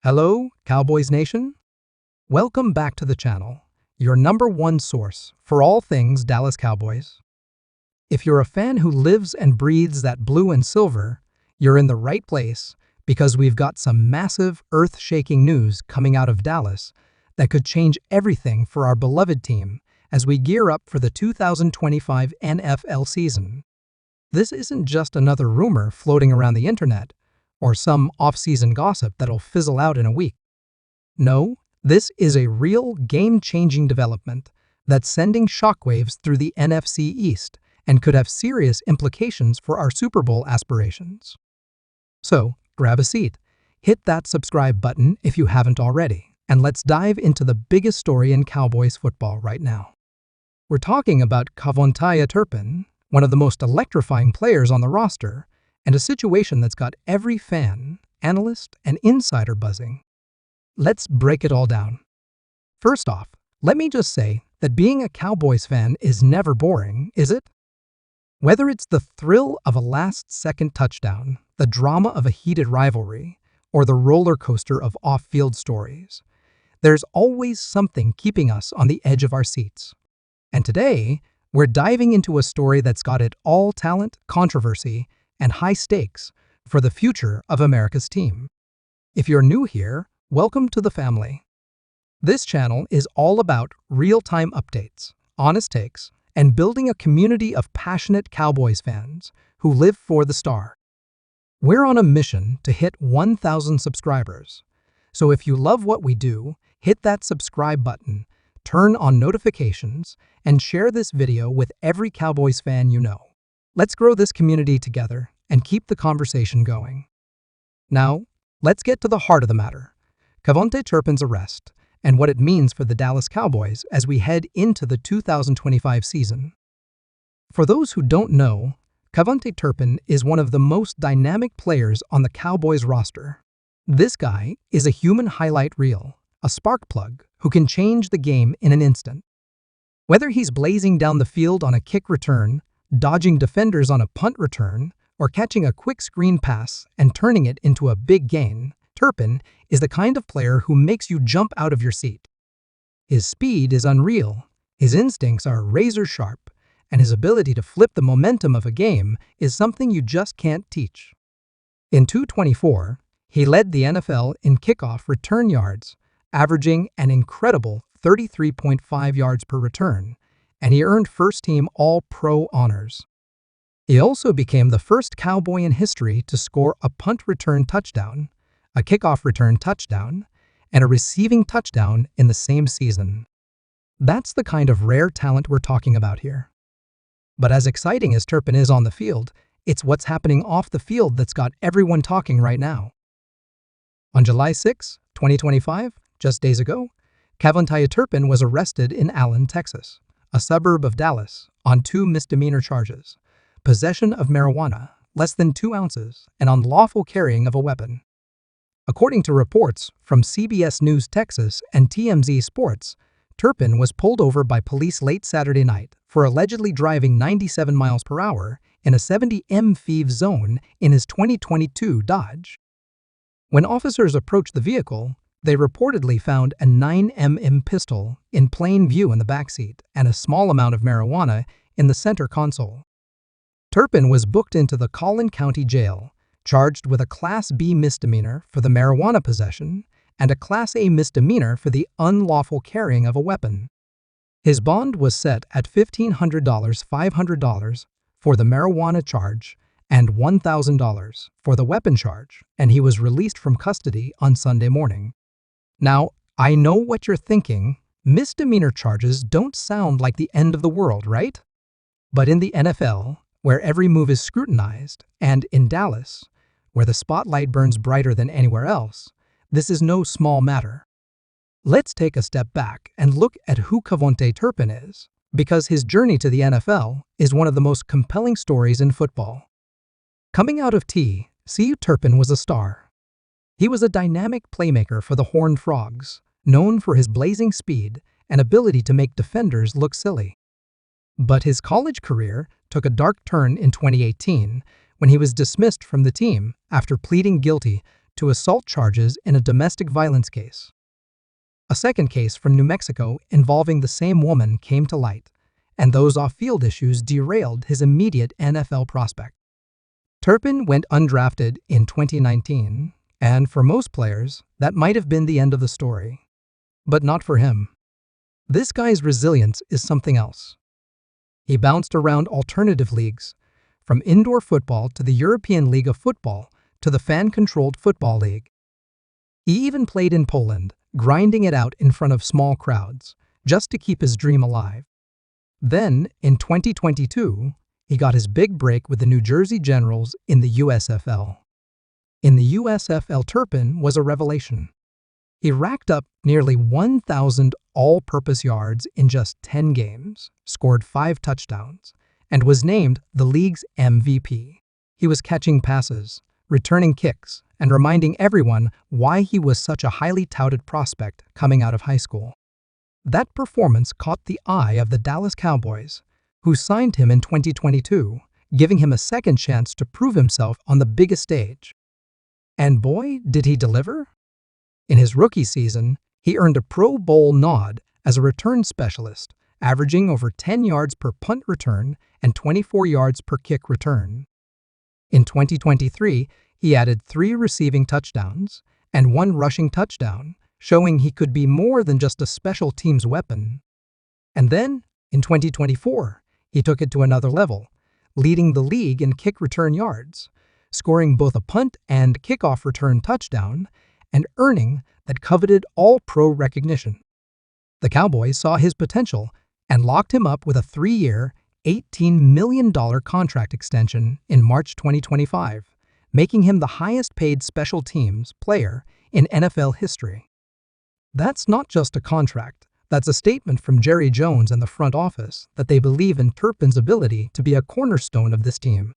Hello, Cowboys Nation. Welcome back to the channel, your #1 source for all things Dallas Cowboys. If you're a fan who lives and breathes that blue and silver, you're in the right place because we've got some massive, earth-shaking news coming out of Dallas that could change everything for our beloved team as we gear up for the 2025 NFL season. This isn't just another rumor floating around the internet or some off-season gossip that'll fizzle out in a week. No, this is a real game-changing development that's sending shockwaves through the NFC East and could have serious implications for our Super Bowl aspirations. So, grab a seat, hit that subscribe button if you haven't already, and let's dive into the biggest story in Cowboys football right now. We're talking about Cavonte Turpin, one of the most electrifying players on the roster, and a situation that's got every fan, analyst, and insider buzzing. Let's break it all down. First off, let me just say that being a Cowboys fan is never boring, is it? Whether it's the thrill of a last-second touchdown, the drama of a heated rivalry, or the roller coaster of off-field stories, there's always something keeping us on the edge of our seats. And today, we're diving into a story that's got it all: talent, controversy, and high stakes for the future of America's team. If you're new here, welcome to the family. This channel is all about real-time updates, honest takes, and building a community of passionate Cowboys fans who live for the star. We're on a mission to hit 1,000 subscribers. So if you love what we do, hit that subscribe button, turn on notifications, and share this video with every Cowboys fan you know. Let's grow this community together and keep the conversation going. Now, let's get to the heart of the matter: Cavonte Turpin's arrest and what it means for the Dallas Cowboys as we head into the 2025 season. For those who don't know, Cavonte Turpin is one of the most dynamic players on the Cowboys roster. This guy is a human highlight reel, a spark plug who can change the game in an instant. Whether he's blazing down the field on a kick return, dodging defenders on a punt return, or catching a quick screen pass and turning it into a big gain, Turpin is the kind of player who makes you jump out of your seat. His speed is unreal, his instincts are razor sharp, and his ability to flip the momentum of a game is something you just can't teach. In 2024, he led the NFL in kickoff return yards, averaging an incredible 33.5 yards per return, and he earned first-team All-Pro honors. He also became the first Cowboy in history to score a punt return touchdown, a kickoff return touchdown, and a receiving touchdown in the same season. That's the kind of rare talent we're talking about here. But as exciting as Turpin is on the field, it's what's happening off the field that's got everyone talking right now. On July 6, 2025, just days ago, Cavonte Turpin was arrested in Allen, Texas, a suburb of Dallas, on 2 misdemeanor charges: possession of marijuana, less than 2 ounces, and unlawful carrying of a weapon. According to reports from CBS News Texas and TMZ Sports, Turpin was pulled over by police late Saturday night for allegedly driving 97 miles per hour in a 70 mph zone in his 2022 Dodge. When officers approached the vehicle, they reportedly found a 9mm pistol in plain view in the backseat and a small amount of marijuana in the center console. Turpin was booked into the Collin County Jail, charged with a Class B misdemeanor for the marijuana possession and a Class A misdemeanor for the unlawful carrying of a weapon. His bond was set at $1,500, $500 for the marijuana charge and $1,000 for the weapon charge, and he was released from custody on Sunday morning. Now, I know what you're thinking. Misdemeanor charges don't sound like the end of the world, right? But in the NFL, where every move is scrutinized, and in Dallas, where the spotlight burns brighter than anywhere else, this is no small matter. Let's take a step back and look at who Cavonte Turpin is, because his journey to the NFL is one of the most compelling stories in football. Coming out of TCU, Turpin was a star. He was a dynamic playmaker for the Horned Frogs, known for his blazing speed and ability to make defenders look silly. But his college career took a dark turn in 2018 when he was dismissed from the team after pleading guilty to assault charges in a domestic violence case. A second case from New Mexico involving the same woman came to light, and those off-field issues derailed his immediate NFL prospect. Turpin went undrafted in 2019, and for most players, that might have been the end of the story. But not for him. This guy's resilience is something else. He bounced around alternative leagues, from indoor football to the European League of Football to the fan-controlled Football League. He even played in Poland, grinding it out in front of small crowds, just to keep his dream alive. Then, in 2022, he got his big break with the New Jersey Generals in the USFL. In the USFL, Turpin was a revelation. He racked up nearly 1,000 all-purpose yards in just 10 games, scored 5 touchdowns, and was named the league's MVP. He was catching passes, returning kicks, and reminding everyone why he was such a highly touted prospect coming out of high school. That performance caught the eye of the Dallas Cowboys, who signed him in 2022, giving him a second chance to prove himself on the biggest stage. And boy, did he deliver! In his rookie season, he earned a Pro Bowl nod as a return specialist, averaging over 10 yards per punt return and 24 yards per kick return. In 2023, he added 3 receiving touchdowns and 1 rushing touchdown, showing he could be more than just a special teams weapon. And then, in 2024, he took it to another level, leading the league in kick return yards, scoring both a punt and kickoff return touchdown, and earning that coveted All-Pro recognition. The Cowboys saw his potential and locked him up with a 3-year, $18 million contract extension in March 2025, making him the highest-paid special teams player in NFL history. That's not just a contract. That's a statement from Jerry Jones and the front office that they believe in Turpin's ability to be a cornerstone of this team.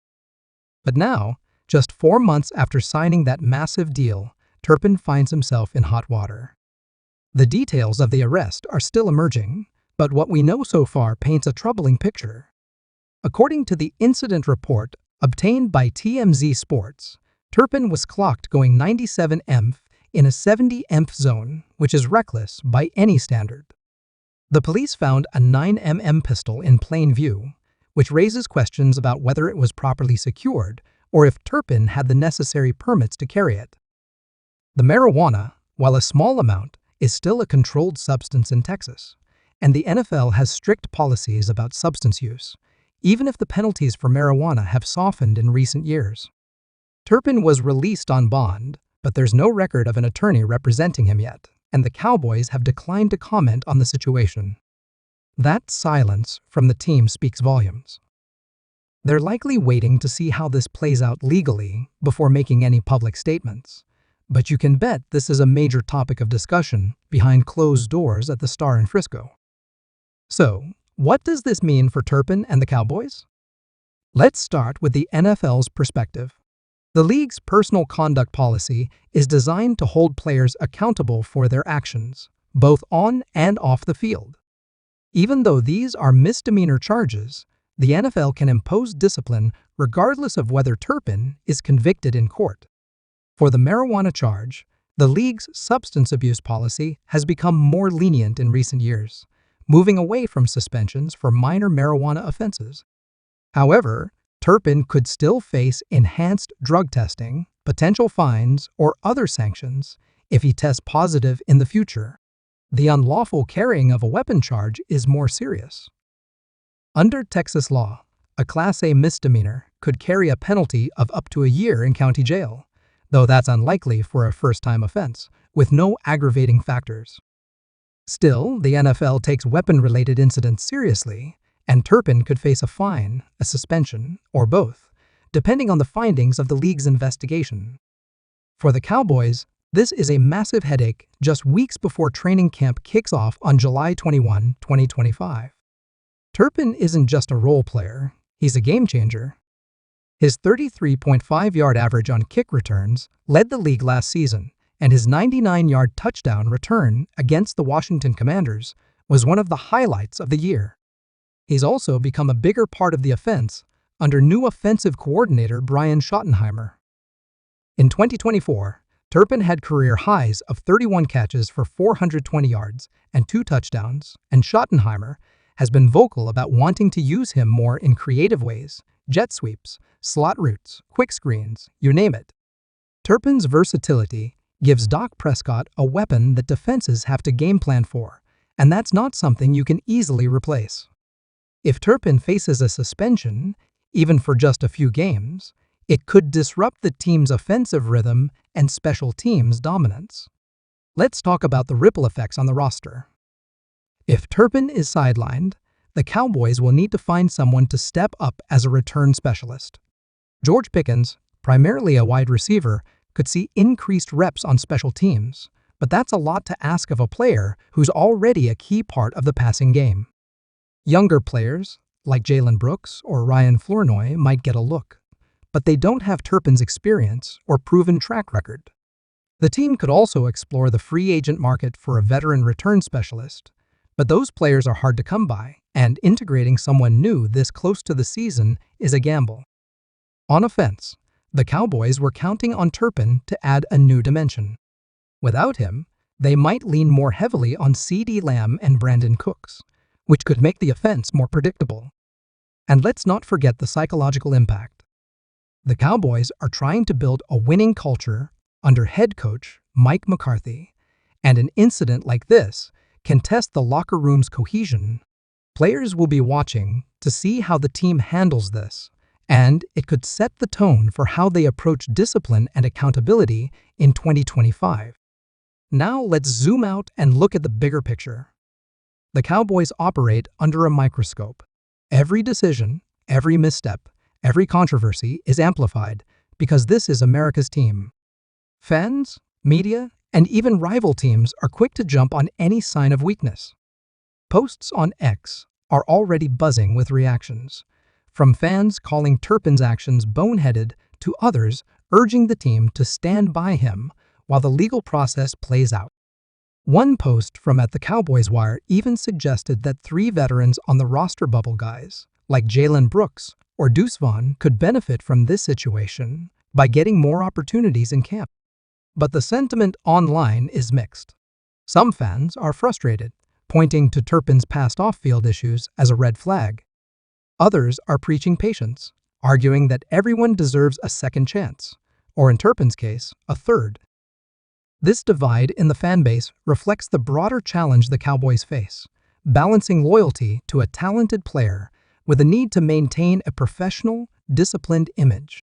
But now, just 4 months after signing that massive deal, Turpin finds himself in hot water. The details of the arrest are still emerging, but what we know so far paints a troubling picture. According to the incident report obtained by TMZ Sports, Turpin was clocked going 97 mph in a 70 mph zone, which is reckless by any standard. The police found a 9mm pistol in plain view, which raises questions about whether it was properly secured or if Turpin had the necessary permits to carry it. The marijuana, while a small amount, is still a controlled substance in Texas, and the NFL has strict policies about substance use, even if the penalties for marijuana have softened in recent years. Turpin was released on bond, but there's no record of an attorney representing him yet, and the Cowboys have declined to comment on the situation. That silence from the team speaks volumes. They're likely waiting to see how this plays out legally before making any public statements. But you can bet this is a major topic of discussion behind closed doors at the Star in Frisco. So, what does this mean for Turpin and the Cowboys? Let's start with the NFL's perspective. The league's personal conduct policy is designed to hold players accountable for their actions, both on and off the field. Even though these are misdemeanor charges, the NFL can impose discipline regardless of whether Turpin is convicted in court. For the marijuana charge, the league's substance abuse policy has become more lenient in recent years, moving away from suspensions for minor marijuana offenses. However, Turpin could still face enhanced drug testing, potential fines, or other sanctions if he tests positive in the future. The unlawful carrying of a weapon charge is more serious. Under Texas law, a Class A misdemeanor could carry a penalty of up to a year in county jail, though that's unlikely for a first-time offense, with no aggravating factors. Still, the NFL takes weapon-related incidents seriously, and Turpin could face a fine, a suspension, or both, depending on the findings of the league's investigation. For the Cowboys, this is a massive headache just weeks before training camp kicks off on July 21, 2025. Turpin isn't just a role player, he's a game changer. His 33.5-yard average on kick returns led the league last season, and his 99-yard touchdown return against the Washington Commanders was one of the highlights of the year. He's also become a bigger part of the offense under new offensive coordinator Brian Schottenheimer. In 2024, Turpin had career highs of 31 catches for 420 yards and 2 touchdowns, and Schottenheimer has been vocal about wanting to use him more in creative ways: jet sweeps, slot routes, quick screens, you name it. Turpin's versatility gives Dak Prescott a weapon that defenses have to game plan for, and that's not something you can easily replace. If Turpin faces a suspension, even for just a few games, it could disrupt the team's offensive rhythm and special teams dominance. Let's talk about the ripple effects on the roster. If Turpin is sidelined, the Cowboys will need to find someone to step up as a return specialist. George Pickens, primarily a wide receiver, could see increased reps on special teams, but that's a lot to ask of a player who's already a key part of the passing game. Younger players, like Jalen Brooks or Ryan Flournoy, might get a look, but they don't have Turpin's experience or proven track record. The team could also explore the free agent market for a veteran return specialist, but those players are hard to come by, and integrating someone new this close to the season is a gamble. On offense, the Cowboys were counting on Turpin to add a new dimension. Without him, they might lean more heavily on CeeDee Lamb and Brandon Cooks, which could make the offense more predictable. And let's not forget the psychological impact. The Cowboys are trying to build a winning culture under head coach Mike McCarthy, and an incident like this can test the locker room's cohesion. Players will be watching to see how the team handles this, and it could set the tone for how they approach discipline and accountability in 2025. Now let's zoom out and look at the bigger picture. The Cowboys operate under a microscope. Every decision, every misstep, every controversy is amplified because this is America's team. Fans, media, and even rival teams are quick to jump on any sign of weakness. Posts on X are already buzzing with reactions, from fans calling Turpin's actions boneheaded to others urging the team to stand by him while the legal process plays out. One post from at the Cowboys Wire even suggested that 3 veterans on the roster bubble guys, like Jalen Brooks or Deuce Vaughn, could benefit from this situation by getting more opportunities in camp. But the sentiment online is mixed. Some fans are frustrated, pointing to Turpin's past off-field issues as a red flag. Others are preaching patience, arguing that everyone deserves a second chance, or in Turpin's case, a third. This divide in the fanbase reflects the broader challenge the Cowboys face, balancing loyalty to a talented player with a need to maintain a professional, disciplined image.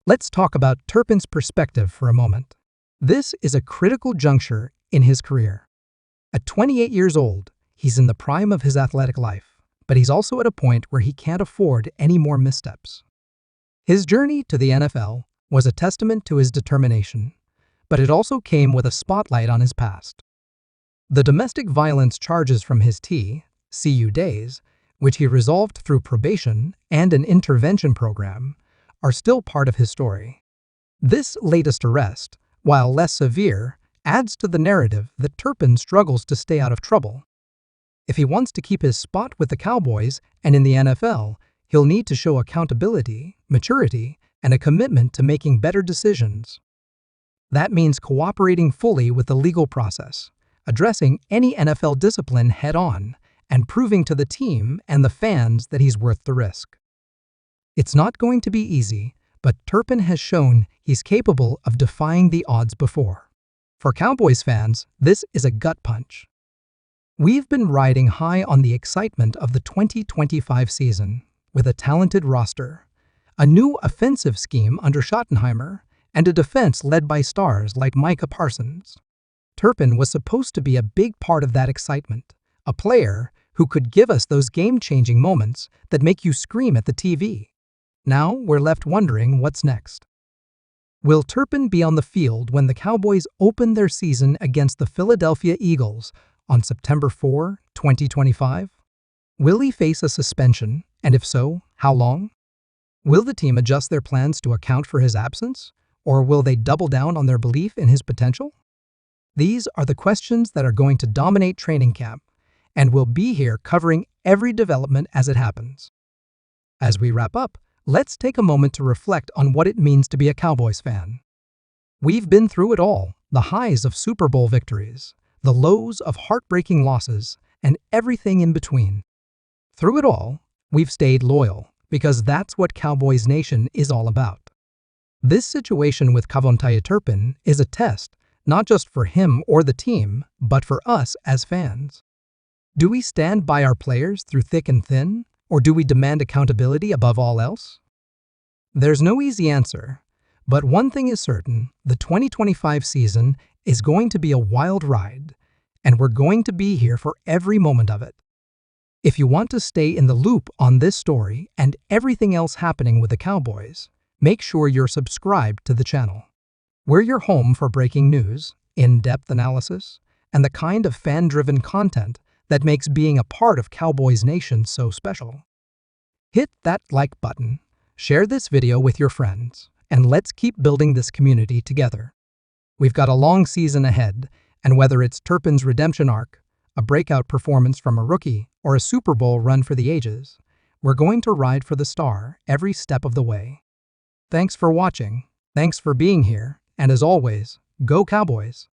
Let's talk about Turpin's perspective for a moment. This is a critical juncture in his career. At 28 years old, he's in the prime of his athletic life, but he's also at a point where he can't afford any more missteps. His journey to the NFL was a testament to his determination, but it also came with a spotlight on his past. The domestic violence charges from his TCU days, which he resolved through probation and an intervention program, are still part of his story. This latest arrest, while less severe, adds to the narrative that Turpin struggles to stay out of trouble. If he wants to keep his spot with the Cowboys and in the NFL, he'll need to show accountability, maturity, and a commitment to making better decisions. That means cooperating fully with the legal process, addressing any NFL discipline head-on, and proving to the team and the fans that he's worth the risk. It's not going to be easy, but Turpin has shown he's capable of defying the odds before. For Cowboys fans, this is a gut punch. We've been riding high on the excitement of the 2025 season, with a talented roster, a new offensive scheme under Schottenheimer, and a defense led by stars like Micah Parsons. Turpin was supposed to be a big part of that excitement, a player who could give us those game-changing moments that make you scream at the TV. Now we're left wondering what's next. Will Turpin be on the field when the Cowboys open their season against the Philadelphia Eagles on September 4, 2025? Will he face a suspension, and if so, how long? Will the team adjust their plans to account for his absence, or will they double down on their belief in his potential? These are the questions that are going to dominate training camp, and we'll be here covering every development as it happens. As we wrap up, let's take a moment to reflect on what it means to be a Cowboys fan. We've been through it all, the highs of Super Bowl victories, the lows of heartbreaking losses, and everything in between. Through it all, we've stayed loyal, because that's what Cowboys Nation is all about. This situation with Kavontaye Turpin is a test, not just for him or the team, but for us as fans. Do we stand by our players through thick and thin, or do we demand accountability above all else? There's no easy answer, but one thing is certain: the 2025 season is going to be a wild ride, and we're going to be here for every moment of it. If you want to stay in the loop on this story and everything else happening with the Cowboys, make sure you're subscribed to the channel. We're your home for breaking news, in-depth analysis, and the kind of fan-driven content that makes being a part of Cowboys Nation so special. Hit that like button, share this video with your friends, and let's keep building this community together. We've got a long season ahead, and whether it's Turpin's redemption arc, a breakout performance from a rookie, or a Super Bowl run for the ages, we're going to ride for the star every step of the way. Thanks for watching, thanks for being here, and as always, go Cowboys!